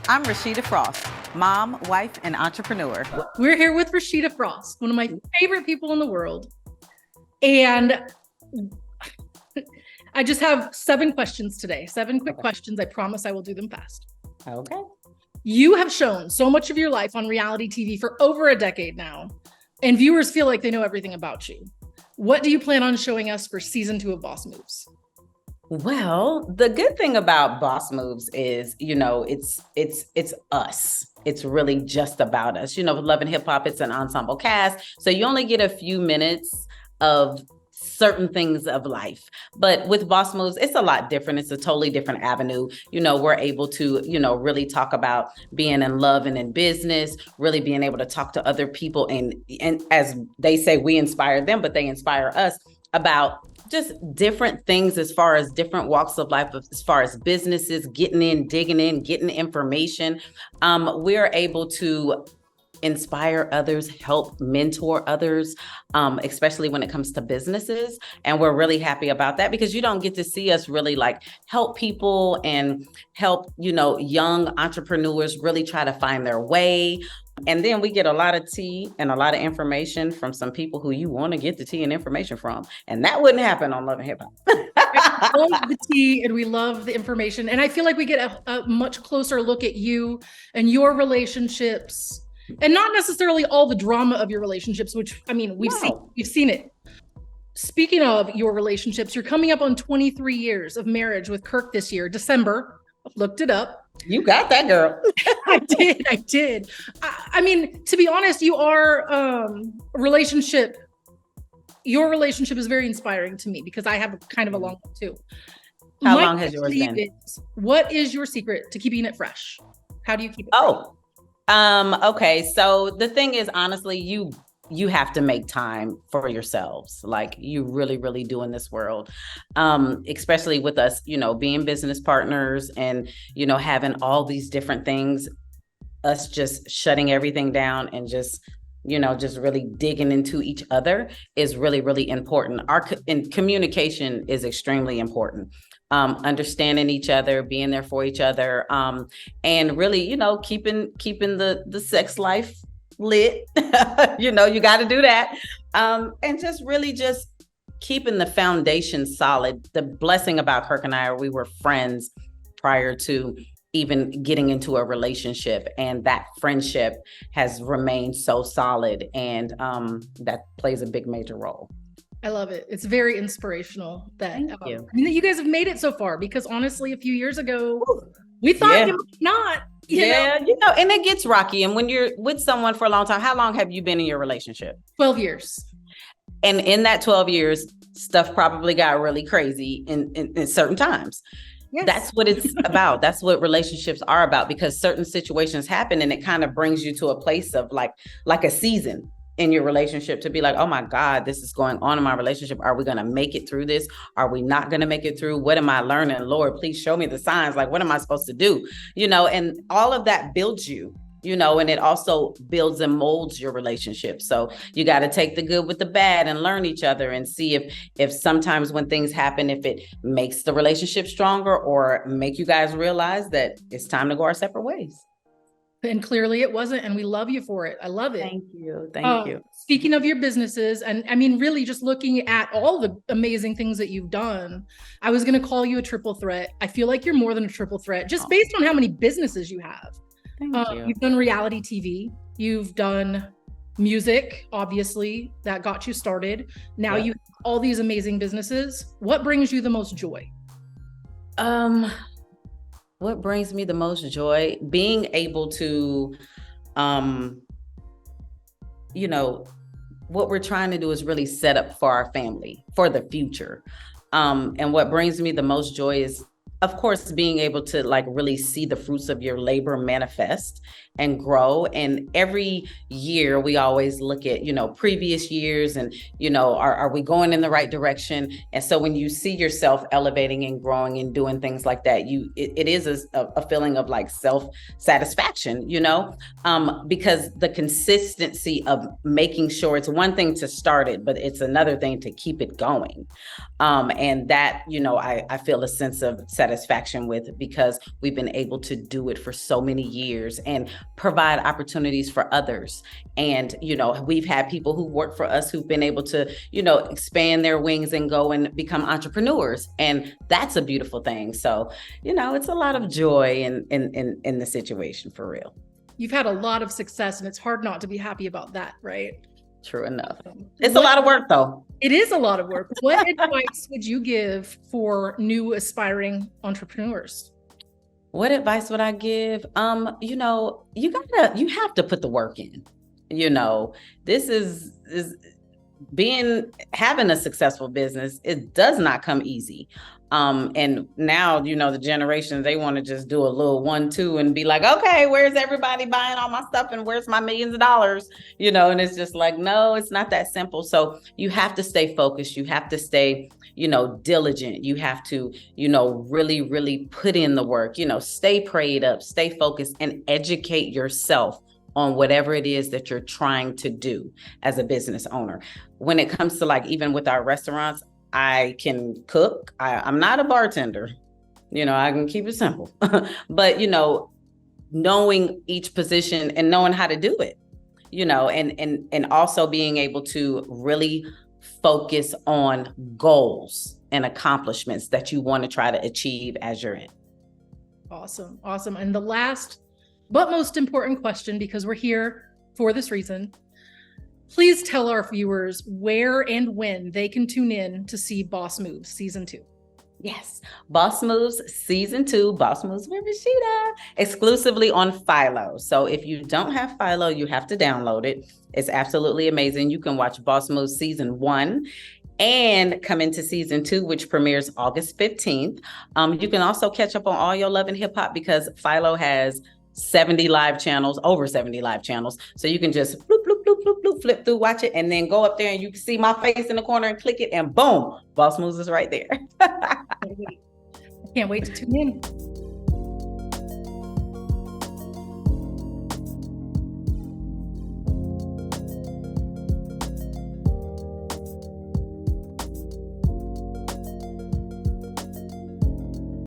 I'm Rasheeda Frost, mom, wife, and entrepreneur. We're here with Rasheeda Frost, one of my favorite people in the world. And I just have 7 questions today, 7 quick questions. I promise I will do them fast. Okay. You have shown so much of your life on reality TV for over a decade now, and viewers feel like they know everything about you. What do you plan on showing us for season 2 of Boss Moves? Well, the good thing about Boss Moves is, it's us. It's really just about us. With Love and Hip Hop, it's an ensemble cast. So you only get a few minutes of certain things of life. But with Boss Moves, it's a lot different. It's a totally different avenue. We're able to, really talk about being in love and in business, really being able to talk to other people. And as they say, we inspire them, but they inspire us about just different things as far as different walks of life, as far as businesses, getting in, digging in, getting information. We're able to inspire others, help mentor others, especially when it comes to businesses. And we're really happy about that because you don't get to see us really help people and help, young entrepreneurs really try to find their way. And then we get a lot of tea and a lot of information from some people who you want to get the tea and information from. And that wouldn't happen on Love and Hip Hop. We love the tea and we love the information. And I feel like we get a much closer look at you and your relationships, and not necessarily all the drama of your relationships, which, we've seen it. Speaking of your relationships, you're coming up on 23 years of marriage with Kirk this year, December. Looked it up. You got that, girl. I did. To be honest, your relationship is very inspiring to me because I have kind of a long one too. How long has yours been? What is your secret to keeping it fresh? How do you keep it fresh? Okay. So the thing is, honestly, you have to make time for yourselves. Like you really, really do in this world. Especially with us, being business partners and, having all these different things, us just shutting everything down and just really digging into each other is really, really important. And communication is extremely important. Understanding each other, being there for each other, and really, keeping the sex life lit. You got to do that. And just really just keeping the foundation solid. The blessing about Kirk and I we were friends prior to even getting into a relationship, and that friendship has remained so solid, and that plays a big major role. I love it. It's very inspirational that you. You guys have made it so far, because honestly, a few years ago, we thought you might not. You know? And it gets rocky. And when you're with someone for a long time, how long have you been in your relationship? 12 years. And in that 12 years, stuff probably got really crazy in certain times. Yes. That's what it's about. That's what relationships are about, because certain situations happen and it kind of brings you to a place of like a season in your relationship to be like, oh my God, this is going on in my relationship. Are we going to make it through this? Are we not going to make it through? What am I learning? Lord, please show me the signs. Like, what am I supposed to do? And all of that builds you, and it also builds and molds your relationship. So you got to take the good with the bad and learn each other and see if sometimes when things happen, if it makes the relationship stronger or make you guys realize that it's time to go our separate ways. And clearly it wasn't, and we love you for it. I love it. Thank you. Thank you. Speaking of your businesses, and really just looking at all the amazing things that you've done, I was going to call you a triple threat. I feel like you're more than a triple threat, just based on how many businesses you have. Thank you. You've done reality TV. You've done music, obviously, that got you started. Now you have all these amazing businesses. What brings you the most joy? What brings me the most joy? Being able to, what we're trying to do is really set up for our family, for the future. And what brings me the most joy is, of course, being able to really see the fruits of your labor manifest and grow. And every year we always look at, previous years and, are we going in the right direction? And so when you see yourself elevating and growing and doing things like that, it is a feeling of self-satisfaction, because the consistency of making sure, it's one thing to start it, but it's another thing to keep it going. And that, I feel a sense of satisfaction satisfaction with, because we've been able to do it for so many years and provide opportunities for others. And, we've had people who work for us who've been able to, expand their wings and go and become entrepreneurs. And that's a beautiful thing. So, it's a lot of joy in the situation, for real. You've had a lot of success, and it's hard not to be happy about that, right? True enough. It's a lot of work, though. It is a lot of work. What advice would you give for new aspiring entrepreneurs? What advice would I give? You have to put the work in. This is having a successful business. It does not come easy. And now, the generations, they want to just do a little 1-2 and be like, okay, where's everybody buying all my stuff and where's my millions of dollars? And it's just like, no, it's not that simple. So you have to stay focused. You have to stay, diligent. You have to, really, really put in the work, stay prayed up, stay focused, and educate yourself on whatever it is that you're trying to do as a business owner. When it comes to even with our restaurants, I can cook. I'm not a bartender. I can keep it simple. But, knowing each position and knowing how to do it, and also being able to really focus on goals and accomplishments that you want to try to achieve as you're in. Awesome. Awesome. And the last but most important question, because we're here for this reason, please tell our viewers where and when they can tune in to see Boss Moves Season 2. Yes, Boss Moves Season 2, Boss Moves with Rasheeda, exclusively on Philo. So if you don't have Philo, you have to download it. It's absolutely amazing. You can watch Boss Moves Season 1 and come into Season 2, which premieres August 15th. You can also catch up on all your love and hip hop, because Philo has over 70 live channels. So you can just bloop, bloop, bloop, bloop, bloop, flip through, watch it, and then go up there and you can see my face in the corner and click it, and boom, Boss Moves is right there. I can't wait to tune in.